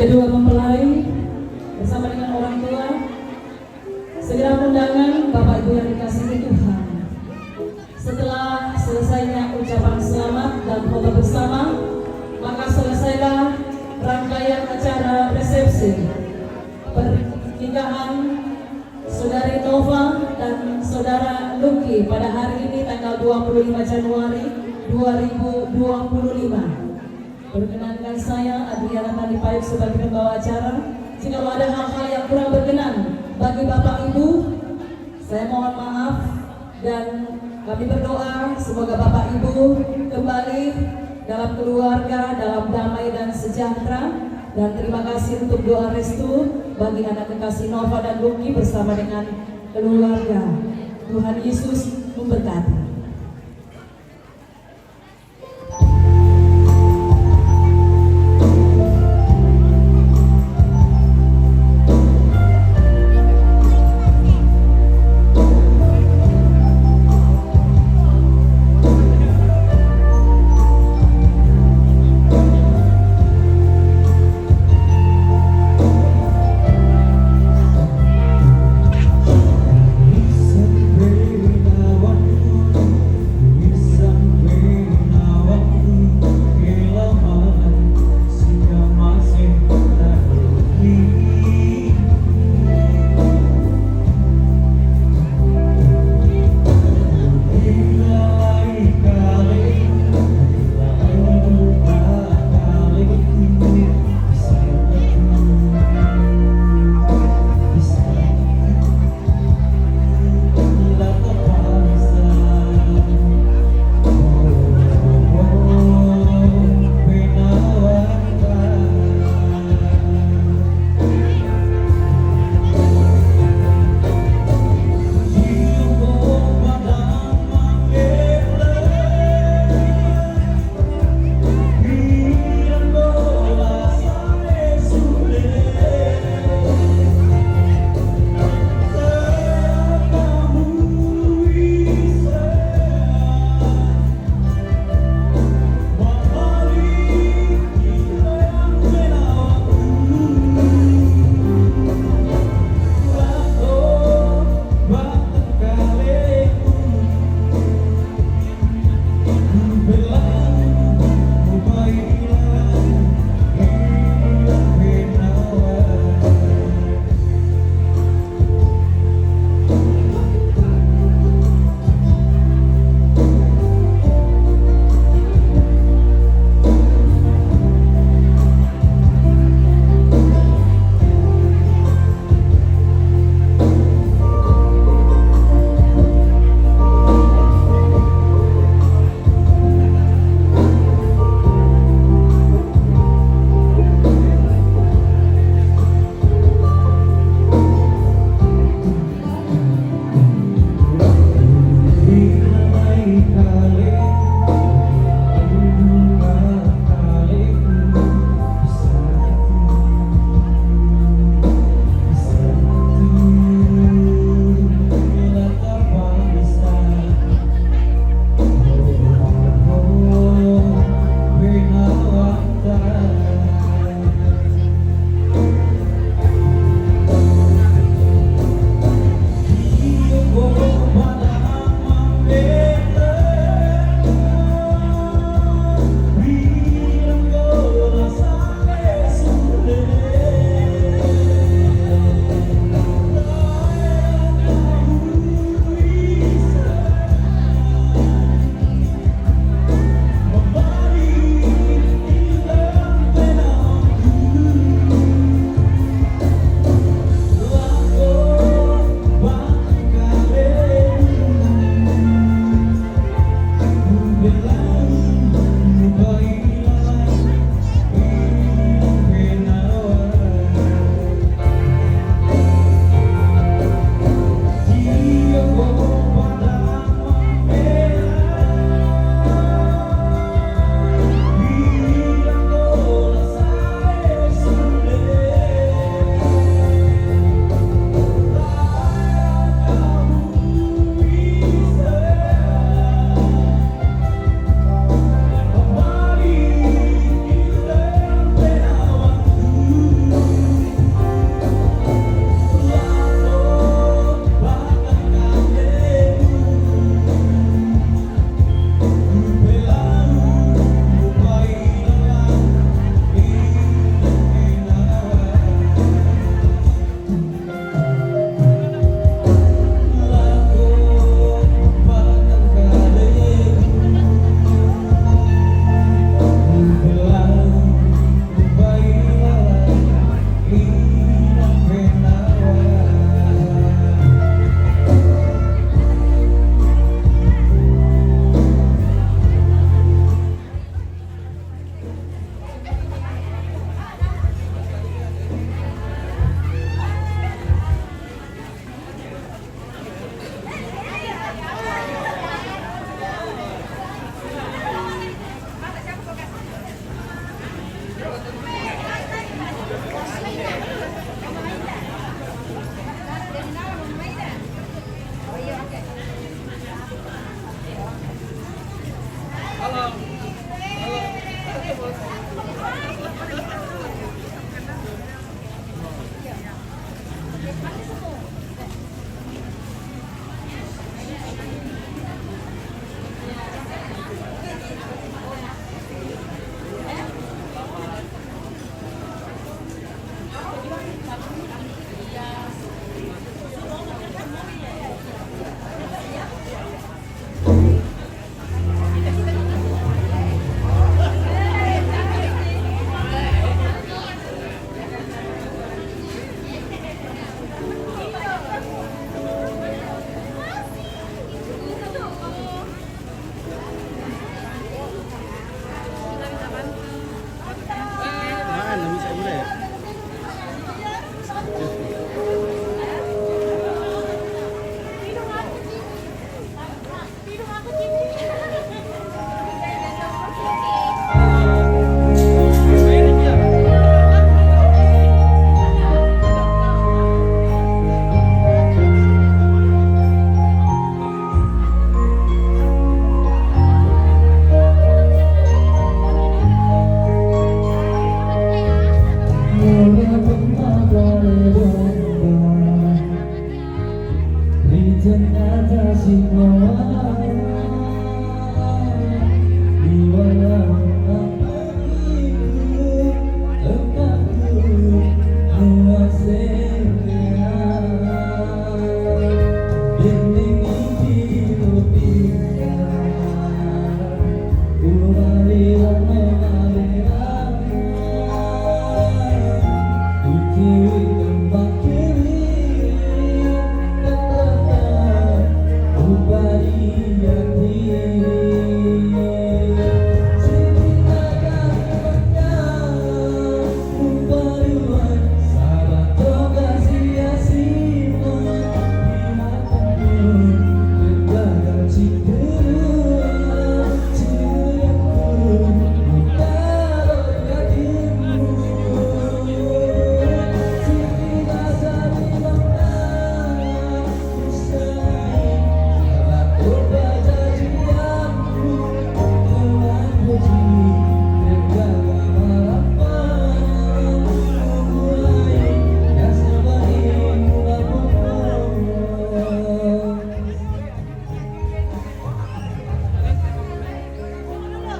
kedua mempelai bersama dengan orang tua, segera undangan Bapak Ibu yang dikasihi Tuhan. Setelah selesainya ucapan selamat dan foto bersama, maka selesailah rangkaian acara resepsi pernikahan Saudari Nova dan Saudara Lucky pada hari ini tanggal 25 Januari 2025. Perkenankan saya Adriana Tandipayuk sebagai pembawa acara. Jika ada hal-hal yang kurang berkenan bagi Bapak Ibu, saya mohon maaf dan kami berdoa semoga Bapak Ibu kembali dalam keluarga, dalam damai dan sejahtera. Dan terima kasih untuk doa restu bagi anak kekasih Nova dan Lucky bersama dengan keluarga. Tuhan Yesus memberkati.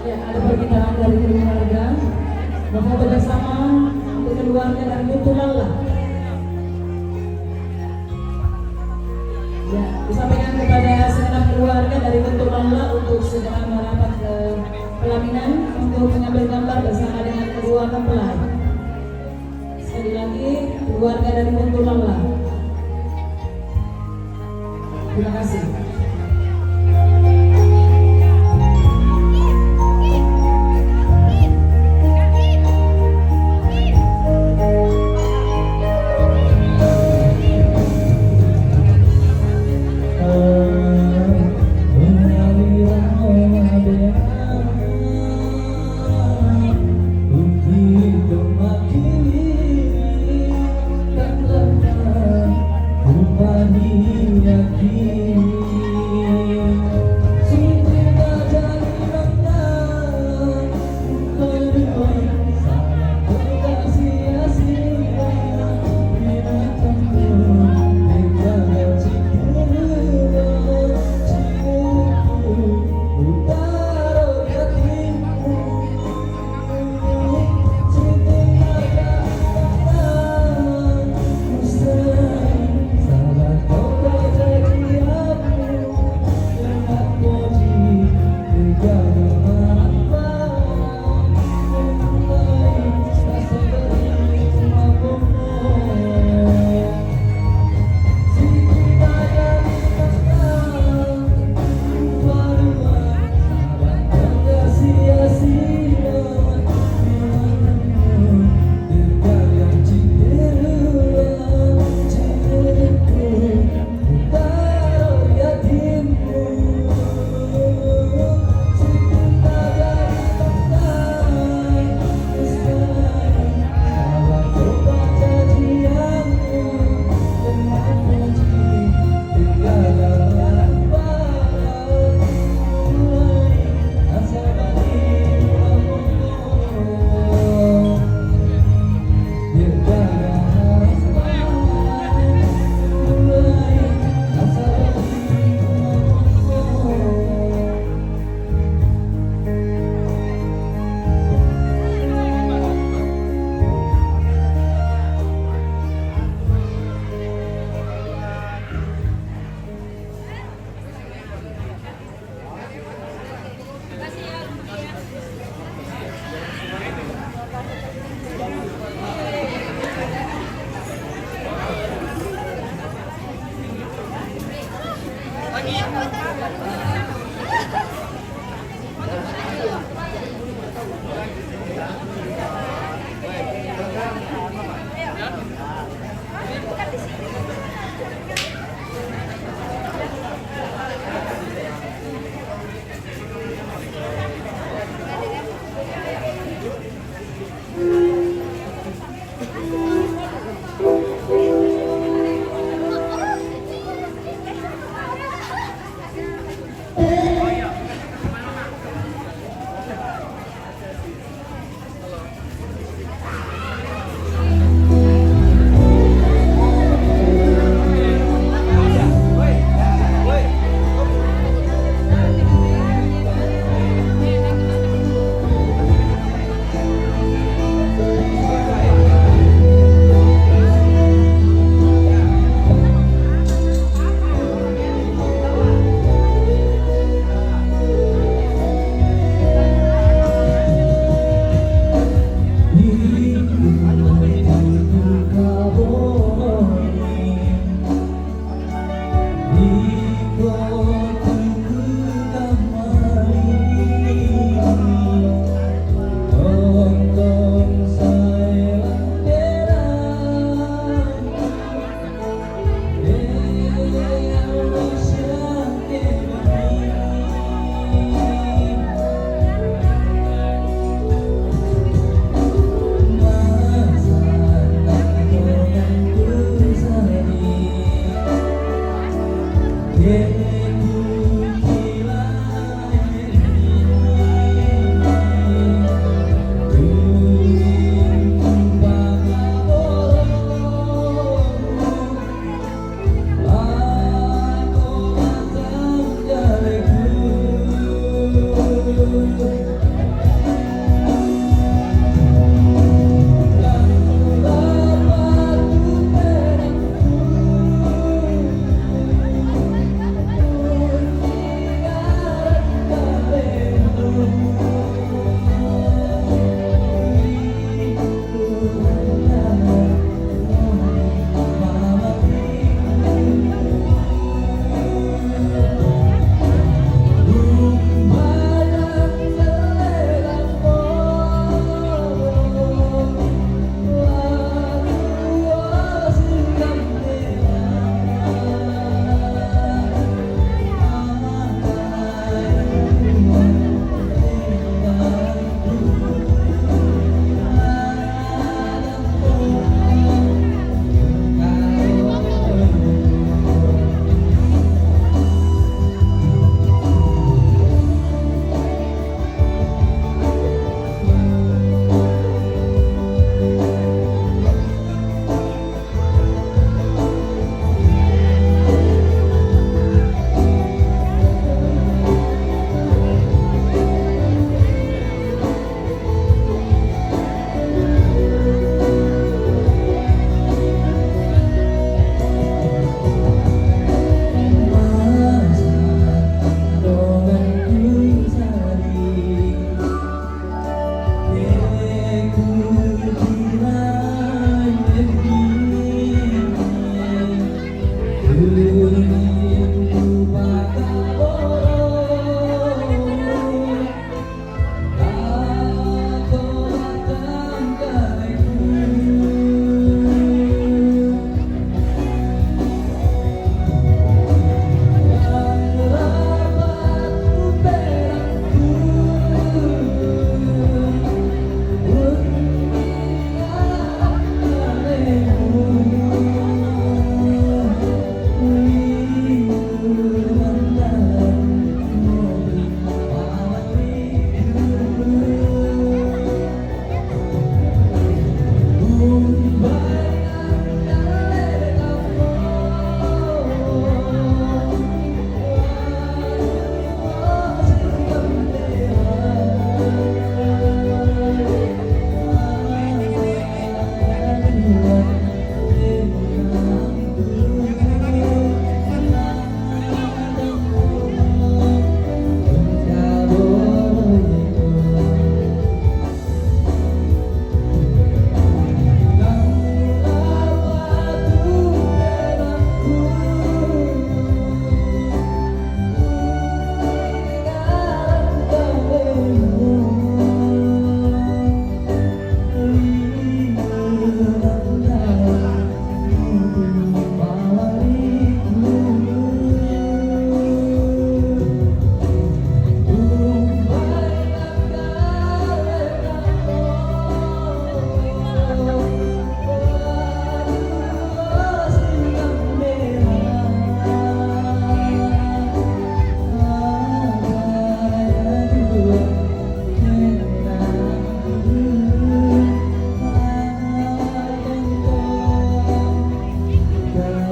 Ya, ada permintaan dari keluarga. Mohon bersama untuk keluarga dari Mutulala. Ya, disampaikan kepada segenap keluarga dari Mutulala untuk segera merapat ke pelaminan untuk mengambil gambar bersama dengan kedua mempelai. Sekali lagi, keluarga dari Mutulala. Terima kasih.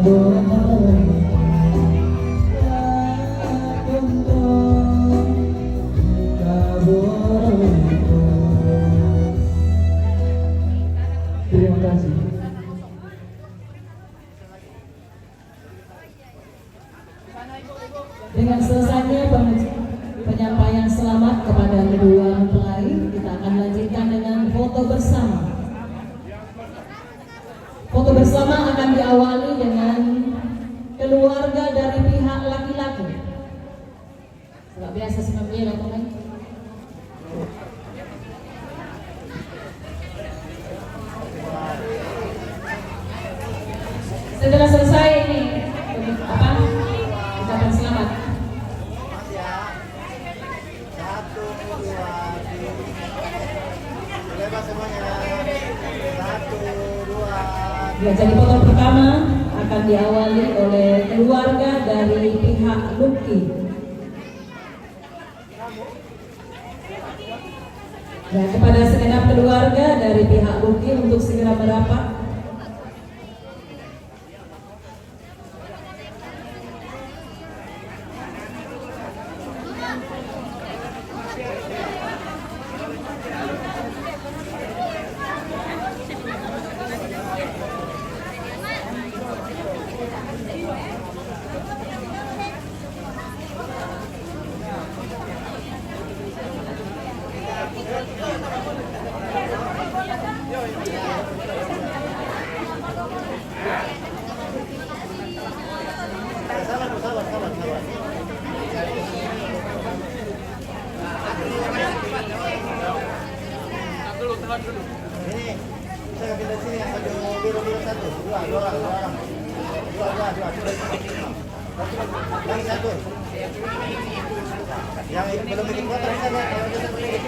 Terima kasih. Dengan selesainya penyampaian selamat kepada kedua mempelai, kita akan lanjutkan dengan foto bersama. Foto bersama akan diawali dengan keluarga dari pihak laki-laki. Tidak biasa sebenarnya lakukan. Setelah selesai ini apa? Ucapan selamat. Satu, dua, tiga. Bebas semuanya. Satu, dua. Ya, jadi foto pertama akan diawali oleh keluarga dari pihak Lucky. Ya, kepada segenap keluarga dari pihak Lucky untuk segera merapat. Sabar. Ini bisa ngambil dari sini yang baju biru satu, dua orang. Dua. Lagi satu. Yang belum bikin foto di sana, yang udah satu lagi.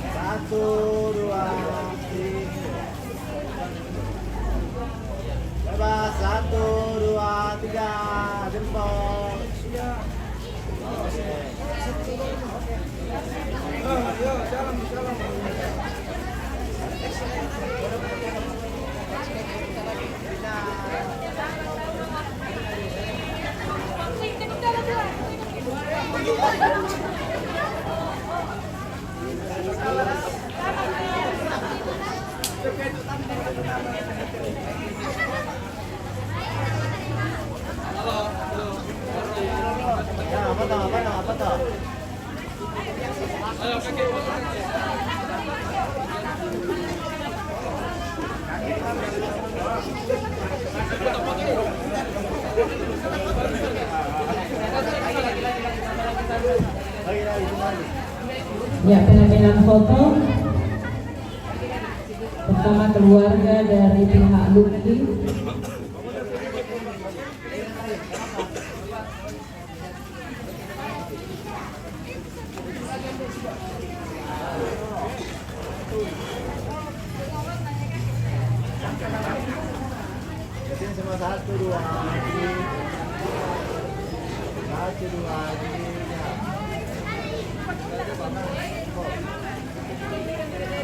Satu, dua, tiga. Bebas, satu, dua, tiga. Jempol. Ya, apa toh? Ayo, kakek. Ya, pengambilan foto pertama keluarga dari pihak Lucky. Sini semua satu, dua, tiga. Satu, dua, tiga.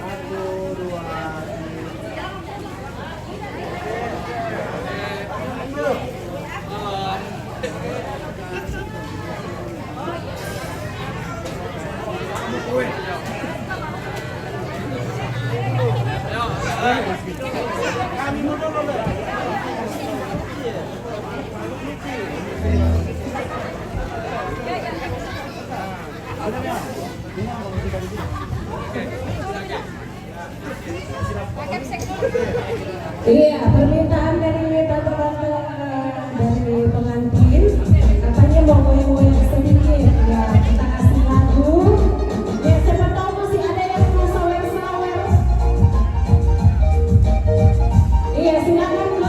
Satu, dua, Iya, permintaan dari tante-tante dari pengantin katanya mau goyang-goyang sedikit. Ya, kita kasih lagu. Ya, siapa tahu masih ada yang mau sawer-sawer. Iya, silakan.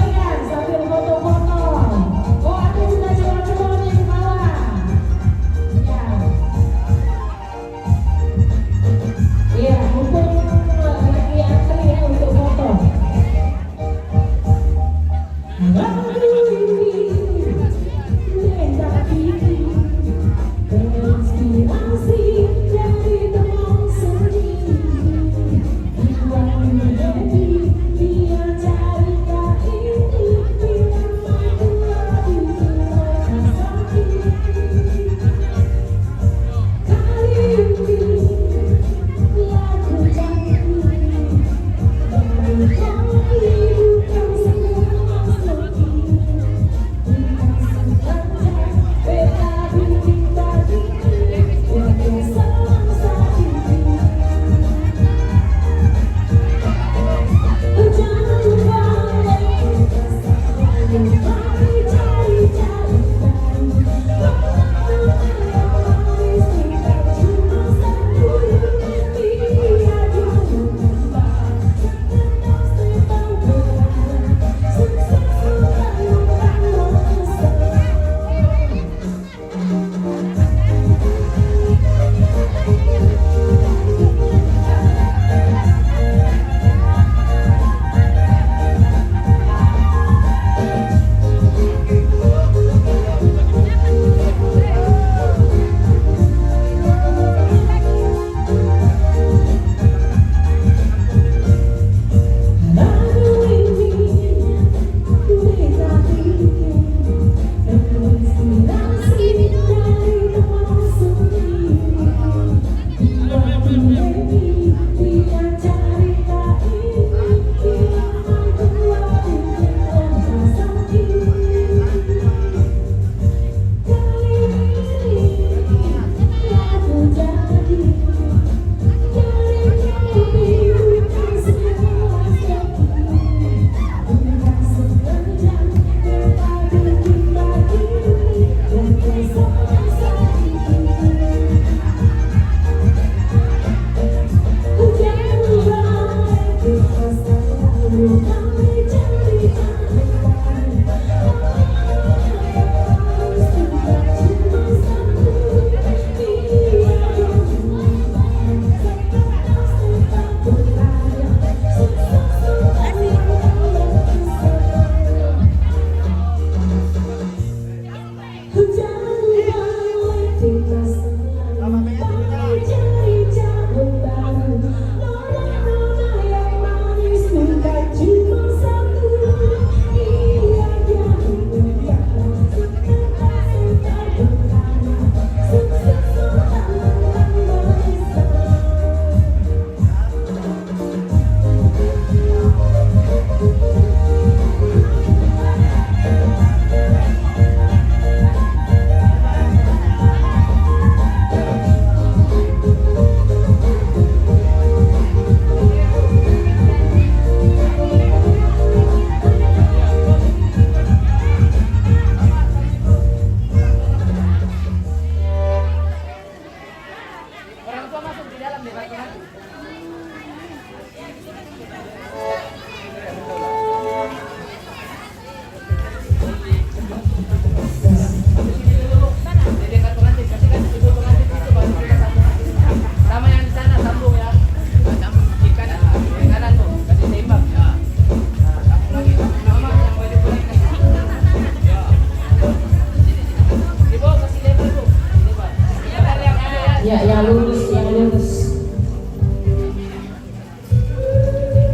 Ya, yang lurus, yang lurus.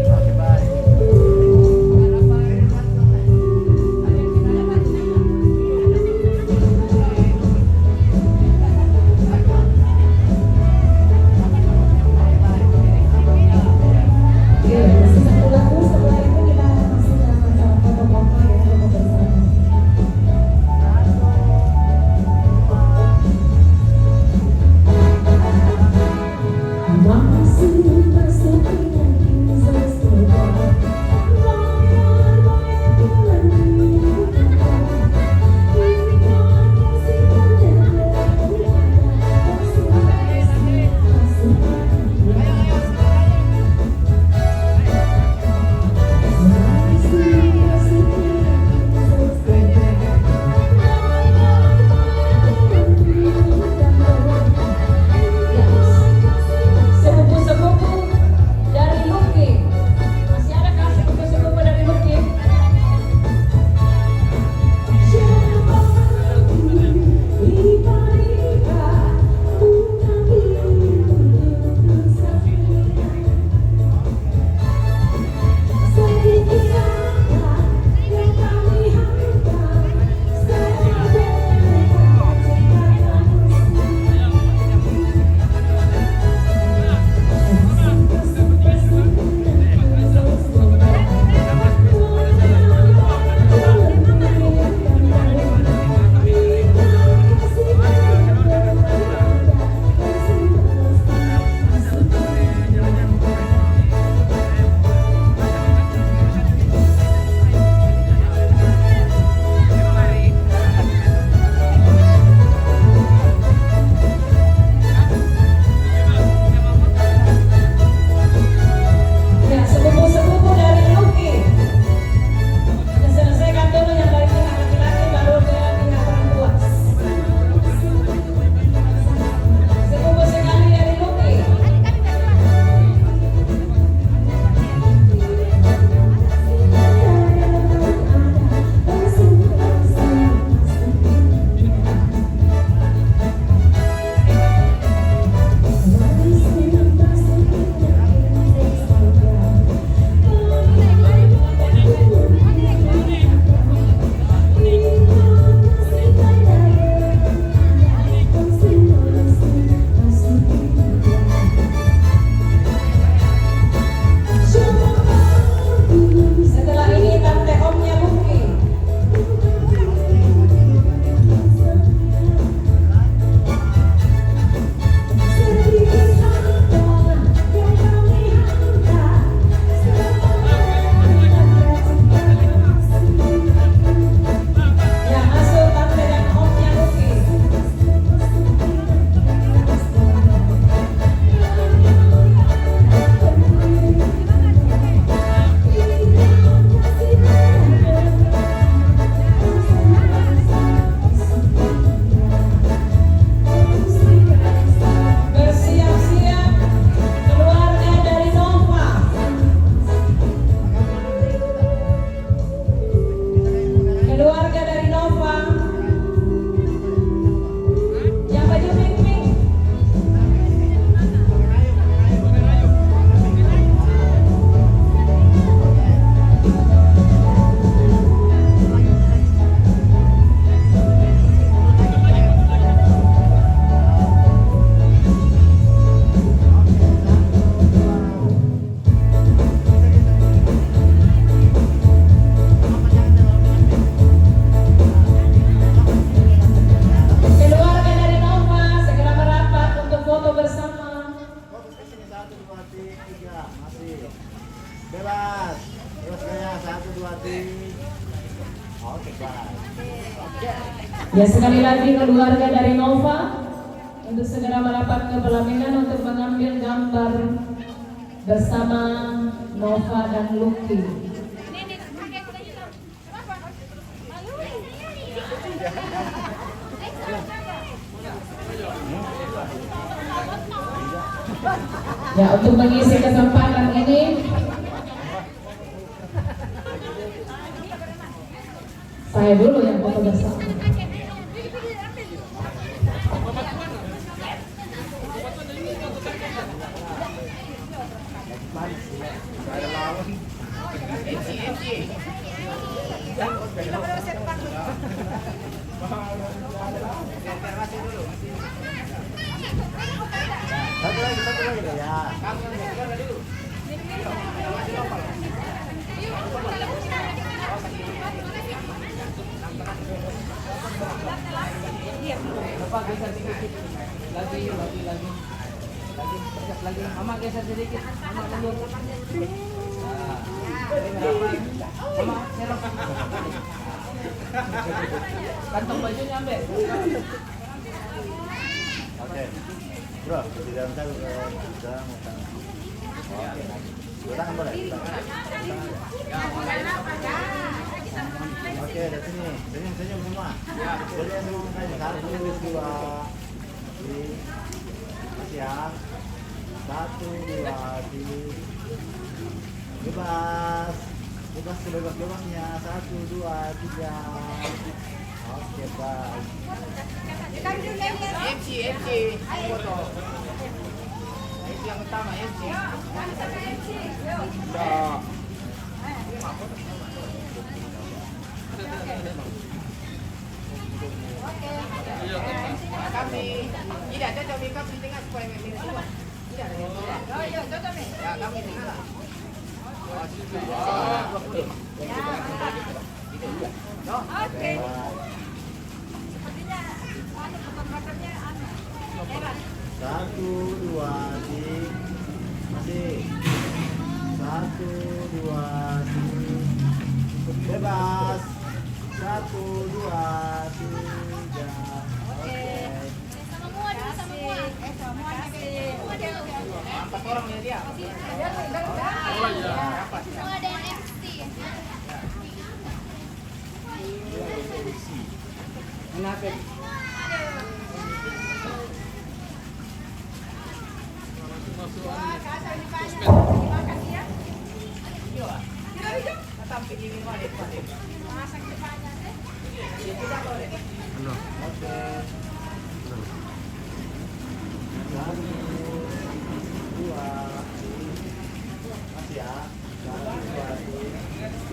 Oke, baik. Oke, masih satu lagu. Setelah itu kita masuk ke acara foto-foto ya, foto bersama. Satu, dua, Ya, sekali lagi keluarga dari Nova untuk segera merapat ke pelaminan untuk mengambil gambar bersama Nova dan Lucky. Ya, untuk mengisi kesempatan ini saya dulu yang foto bersama. Satu lagi deh ya. Lagi, mama geser sedikit, mama mundur. Mama, serok. Kantong bajunya ambil. Oke. Bro, di dalam saya udah ngutang. Oke. Dua tangan boleh? Dua tangan. Oke, dari sini. Senyum semua. Senyum semua mukanya. 1, 2, 3. Masih ya. 1, 2, 3. Bebas. Bebas sebebas-bebasnya. 1, 2, 3. Oke, baik. MC, foto. Itu yang utama, MC. Udah. Kami tidak cocok makeup di tengah supaya memilih semua. Tidak ada yang tengah. Ya, kami tengah lah. Oke. Satu, dua, tiga. Masih. 1, 2, 3. Bebas. 1, 2, 3. Oke. Empat orang ya dia. Kenapa? Masih ya. 1, 2, 3.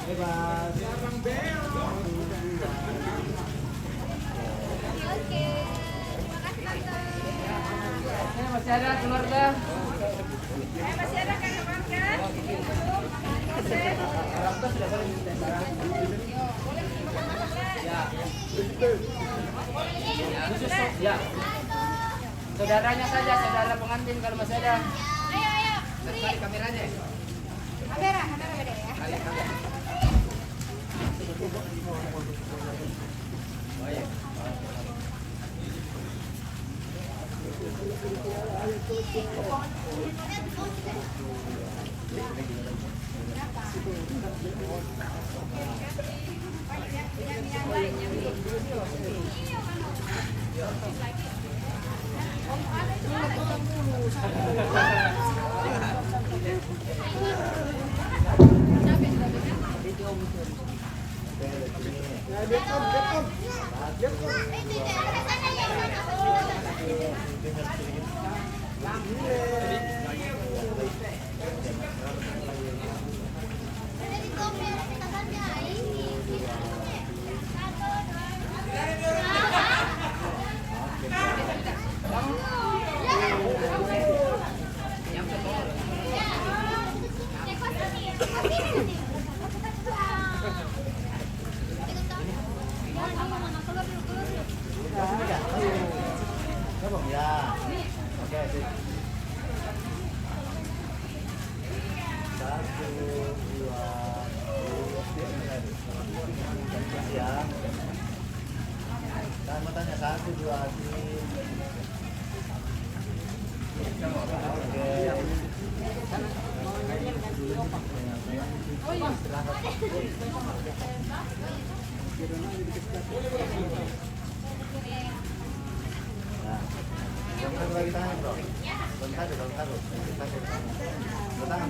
Bebas. Masih ada keluarga. Masih ada kan keluarga? Ya. Saudaranya saja, saudara pengantin kalau masih ada. Ayo. Tarik kameranya. Kamera beda ya. Tarik kamera. Oh ya. Ya. Oke, sip. Satu, dua, ya. Dan mau tanya 1, 2, 3. Oke. Nah, yang satu lagi tangan bro. Bentar, dua tangan.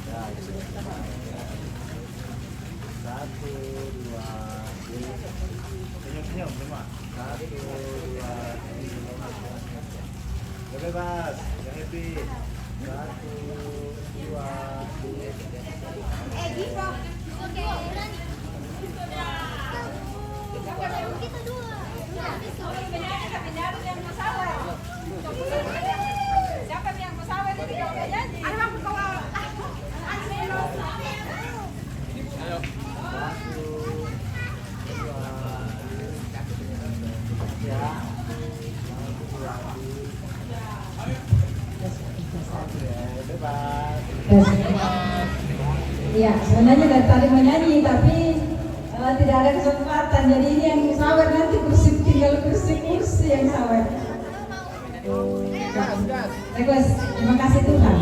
Ya, satu, dua, senyum semua. 1, 2, 3. Bebas, yang happy. 1, 2, 3. Gitu. Oke. Kita dua. Siapa yang pesawat ini kalau nggak nyanyi? Anak bawa. Ya, sebenarnya dari tadi mau nyanyi tapi tidak ada kesempatan. Jadi ini yang sawer nanti tinggal kursi yang sawer. Bagus, terima kasih Tuhan.